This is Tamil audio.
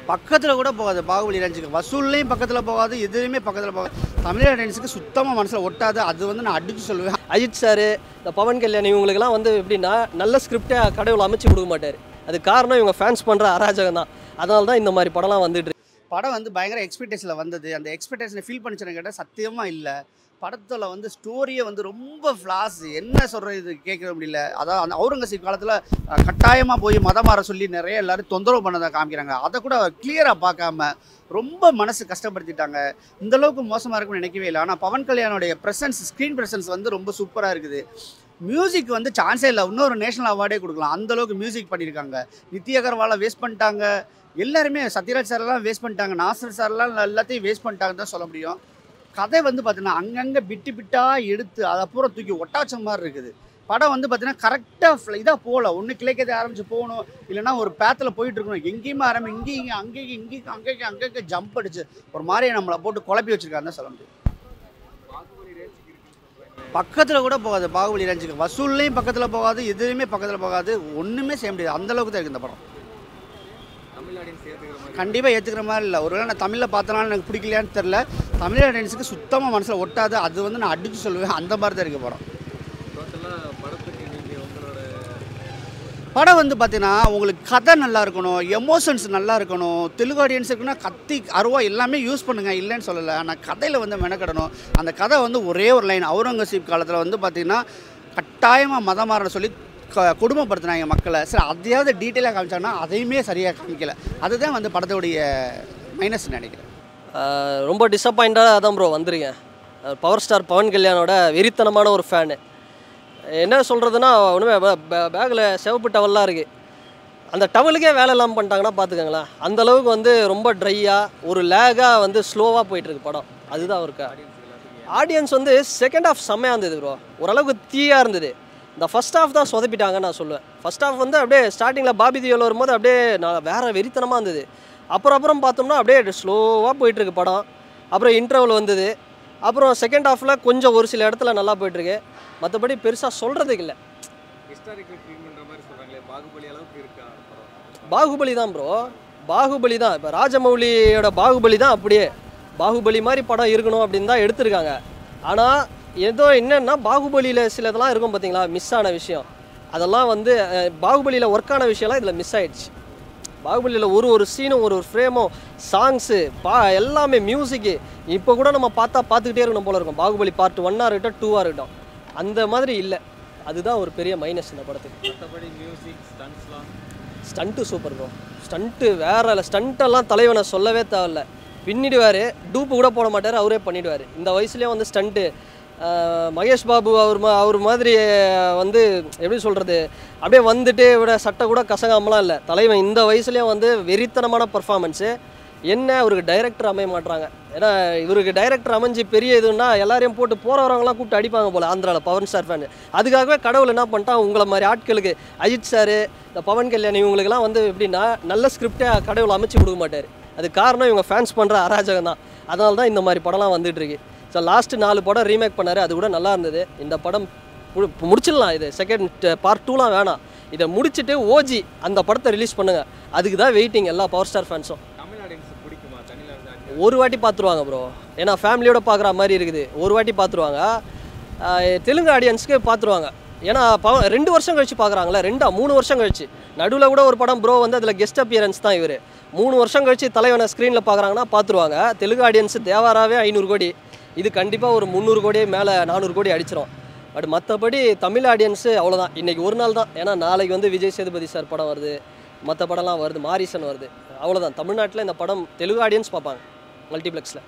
பக்கத்தில் கூட போகாது. பாகுபலி ரேஞ்சுக்கு வசூல்லையும் பக்கத்தில் போகாது, எதுலையுமே பக்கத்தில் போகாது. தமிழ் ஆடியன்ஸுக்கு சுத்தமாக மனசில் ஒட்டாது. அது வந்து நான் அடித்து சொல்லுவேன். அஜித் சார், இந்த பவன் கல்யாண் இவங்களுக்குலாம் வந்து எப்படின்னா நல்ல ஸ்கிரிப்டை கடவுள் அமைச்சு கொடுக்க மாட்டார். அது காரணம் இவங்க ஃபேன்ஸ் பண்ணுற அராஜகம் தான். அதனால தான் இந்த மாதிரி படம்லாம் வந்துட்டு படம் வந்து பயங்கர எக்ஸ்பெக்டேஷனில் வந்தது. அந்த எக்ஸ்பெக்டேஷனை ஃபீல் பண்ணிச்சுன்னு கேட்டால் சத்தியமாக இல்லை. படத்தில் வந்து ஸ்டோரியை வந்து ரொம்ப ஃப்ளாஸ், என்ன சொல்கிறது கேட்க முடியல. அதான் அந்த அவுரங்கசீப் காலத்தில் கட்டாயமாக போய் மதம் மாற சொல்லி நிறைய எல்லோரும் தொந்தரவு பண்ணதை காமிக்கிறாங்க. அதை கூட கிளியராக பார்க்காம ரொம்ப மனசு கஷ்டப்படுத்திட்டாங்க. இந்தளவுக்கு மோசமாக இருக்கும்னு நினைக்கவே இல்லை. ஆனால் பவன் கல்யாணோடைய ப்ரெசன்ஸ், ஸ்க்ரீன் ப்ரெசன்ஸ் வந்து ரொம்ப சூப்பராக இருக்குது. மியூசிக் வந்து சான்ஸே இல்லை. இன்னொரு நேஷனல் அவார்டே கொடுக்கலாம், அந்தளவுக்கு மியூசிக் பண்ணியிருக்காங்க. நித்ய அகர்வாலை வேஸ்ட் பண்ணிட்டாங்க, எல்லாருமே சத்யராஜ் சாரெல்லாம் வேஸ்ட் பண்ணிட்டாங்க, நாசர் சாரெல்லாம் எல்லாத்தையும் வேஸ்ட் பண்ணிட்டாங்கன்னு தான் சொல்ல முடியும். கதை வந்து பார்த்தீங்கன்னா அங்கங்கே பிட்டு பிட்டாக எடுத்து அதை பூரா தூக்கி ஒட்டாச்ச மாதிரி இருக்குது. படம் வந்து பார்த்தீங்கன்னா கரெக்டாக இதாக போகல. ஒன்று கிளைக்கதை ஆரம்பித்து போகணும், இல்லைனா ஒரு பேத்தில் போயிட்டு இருக்கணும். எங்கேயுமே இங்கேயும் அங்கேயும் ஜம்ப் அடிச்சு ஒரு மாதிரி நம்மளை போட்டு குழப்பி வச்சுருக்காருன்னு தான் சொல்ல முடியும். பக்கத்தில் கூட போகாது. பாகுபலி ரேஞ்சுக்கு வசூல்லையும் பக்கத்தில் போகாது, எதுலையுமே பக்கத்தில் போகாது. ஒன்றுமே செய்ய முடியாது. அந்தளவுக்கு தான் இருக்குது இந்த படம். கண்டிப்பாக ஏற்றுக்கிற மாதிரி இல்லை. ஒருவேளை நான் தமிழில் பார்த்தனால எனக்கு பிடிக்கலையான்னு தெரில. தமிழ் ஆடியன்ஸுக்கு சுத்தமாக மனசில் ஒட்டாது. அது வந்து நான் அடித்து சொல்லுவேன். அந்த மாதிரி தான் இருக்குது படம். படம் வந்து பார்த்தீங்கன்னா உங்களுக்கு கதை நல்லா இருக்கணும், எமோஷன்ஸ் நல்லா இருக்கணும். தெலுங்கு ஆடியன்ஸ் இருக்குன்னா கத்தி அருவா எல்லாமே யூஸ் பண்ணுங்கள், இல்லைன்னு சொல்லலை. ஆனால் கதையில் வந்து மெனக்கடணும். அந்த கதை வந்து ஒரே ஒரு லைன், அவுரங்கசீப் காலத்தில் வந்து பார்த்திங்கன்னா கட்டாயமாக மதம் மாறணும் சொல்லி கொடுமைப்படுத்தினாங்க மக்களை. சரி, அதையாவது டீட்டெயிலாக காமிச்சாங்கன்னா அதையுமே சரியாக காமிக்கலை. அதுதான் வந்து படத்தோடைய மைனஸ் நினைக்கிறேன். ரொம்ப டிசப்பாயிண்டாக தான் ப்ரோ வந்திருக்கேன். பவர் ஸ்டார் பவன் கல்யாணோட வெறித்தனமான ஒரு ஃபேனு. என்ன சொல்கிறதுனா, ஒன்றுமே பேக்கில் சிவப்பு டவல்லாம் இருக்குது. அந்த டவலுக்கே வேலை இல்லாமல் பண்ணிட்டாங்கன்னா பார்த்துக்கங்களேன். அந்தளவுக்கு வந்து ரொம்ப ட்ரையாக ஒரு லேகாக வந்து ஸ்லோவாக போயிட்டுருக்கு படம். அதுதான் இருக்கா. ஆடியன்ஸ் வந்து செகண்ட் ஹாஃப் செம்மையாக இருந்தது ப்ரோ. ஓரளவுக்கு தீயாக இருந்தது. இந்த ஃபஸ்ட் ஹாஃப் தான் சொதப்பிட்டாங்கன்னு நான் சொல்லுவேன். ஃபஸ்ட் ஹாஃப் வந்து அப்படியே ஸ்டார்டிங்கில் பாபி தியோவில் வரும்போது அப்படியே நான் வேறு வெறித்தனமாக இருந்தது. அப்புறம் பார்த்தோம்னா அப்படியே ஸ்லோவாக போயிட்டுருக்கு படம். அப்புறம் இன்டர்வல் வந்தது. அப்புறம் செகண்ட் ஹாஃபில் கொஞ்சம் ஒரு சில இடத்துல நல்லா போயிட்டுருக்கு. மற்றபடி பெருசாக சொல்கிறதுக்கு இல்லை. பாகுபலி தான் ப்ரோ, பாகுபலி தான். இப்போ ராஜமௌலியோட பாகுபலி தான். அப்படியே பாகுபலி மாதிரி படம் இருக்கணும் அப்படின்னு தான் எடுத்திருக்காங்க. ஆனால் ஏதோ என்னென்னா பாகுபலியில் சில இதெல்லாம் இருக்கும் பார்த்தீங்களா, மிஸ் ஆன விஷயம். அதெல்லாம் வந்து பாகுபலியில் ஒர்க்கான விஷயம்லாம் இதில் மிஸ் ஆகிடுச்சு. பாகுபலியில் ஒரு சீனும் ஒரு ஃப்ரேமும் சாங்ஸு எல்லாமே மியூசிக்கு இப்போ கூட நம்ம பார்த்துக்கிட்டே இருக்கணும் போல இருக்கும். பாகுபலி பார்ட் 1ஆக இருக்கட்டும் 2ஆக இருக்கட்டும், அந்த மாதிரி இல்லை. அதுதான் ஒரு பெரிய மைனஸ் இந்த படத்துக்கு. மற்றபடி music stunt super bro. Stunt வேறு இல்லை. ஸ்டண்ட்டெல்லாம் தலைவனை சொல்லவே தேவையில்ல. பின்னிடுவார், டூப்பு கூட போட மாட்டார், அவரே பண்ணிவிடுவார். இந்த வயசுலேயே வந்து ஸ்டண்ட்டு மகேஷ் பாபு அவர் மாதிரி வந்து எப்படி சொல்கிறது, அப்படியே வந்துட்டு விட சட்டை கூட கசங்காமலாம் இல்லை. தலைவன் இந்த வயசுலேயே வந்து வெறித்தனமான பர்ஃபார்மன்ஸு. என்ன அவருக்கு டைரக்டர் அமைய மாட்டுறாங்க. ஏன்னா இவருக்கு டைரக்டர் அமைஞ்சு பெரிய இதுன்னா எல்லாரையும் போட்டு போகிறவங்களாம் கூப்பிட்டு அடிப்பாங்க போல் ஆந்திராவில் பவன் ஸ்டார் ஃபேன். அதுக்காகவே கடவுள் என்ன பண்ணிட்டான், உங்களை மாதிரி ஆட்களுக்கு அஜித் சார், இந்த பவன் கல்யாண் இவங்களுக்கெல்லாம் வந்து எப்படின்னா நல்ல ஸ்கிரிப்டை கடவுள் அமைச்சு கொடுக்க மாட்டார். அது காரணம் இவங்க ஃபேன்ஸ் பண்ணுற அராஜகம் தான். அதனால தான் இந்த மாதிரி படம்லாம் வந்துட்டுருக்கு. ஸோ லாஸ்ட்டு 4 படம் ரீமேக் பண்ணார், அது கூட நல்லா இருந்தது. இந்த படம் முடிச்சிடலாம். இது செகண்ட் பார்ட் 2லாம் வேணாம், இதை முடிச்சுட்டு ஓஜி அந்த படத்தை ரிலீஸ் பண்ணுங்கள். அதுக்கு தான் வெயிட்டிங் எல்லா பவர் ஸ்டார் ஃபேன்ஸும். ஒரு வாட்டி பார்த்துருவாங்க ப்ரோ. ஏன்னா ஃபேமிலியோடு பார்க்குற மாதிரி இருக்குது. ஒரு வாட்டி பார்த்துருவாங்க. தெலுங்கு ஆடியன்ஸுக்கு பார்த்துருவாங்க. ஏன்னா 2 வருஷம் கழிச்சு பார்க்குறாங்களே, 3 வருஷம் கழிச்சு. நடுவில் கூட ஒரு படம் ப்ரோ வந்து அதில் கெஸ்ட் அப்பியரன்ஸ் தான் இவர். 3 வருஷம் கழிச்சு தலைவனை ஸ்க்ரீனில் பார்க்குறாங்கன்னா பார்த்துருவாங்க. தெலுங்கு ஆடியன்ஸு தேவாராவே 500 கோடி, இது கண்டிப்பாக ஒரு 300 கோடி மேலே 400 கோடி அடிச்சிடும். பட் மற்றபடி தமிழ் ஆடியன்ஸு அவ்வளோதான். இன்றைக்கி ஒரு நாள் தான். ஏன்னா நாளைக்கு வந்து விஜய் சேதுபதி சார் படம் வருது, மற்ற படம்லாம் வருது, மாரிசன் வருது. அவ்வளோதான். தமிழ்நாட்டில் இந்த படம் தெலுங்கு ஆடியன்ஸ் பார்ப்பாங்க மல்டிப்ளெக்ஸில்.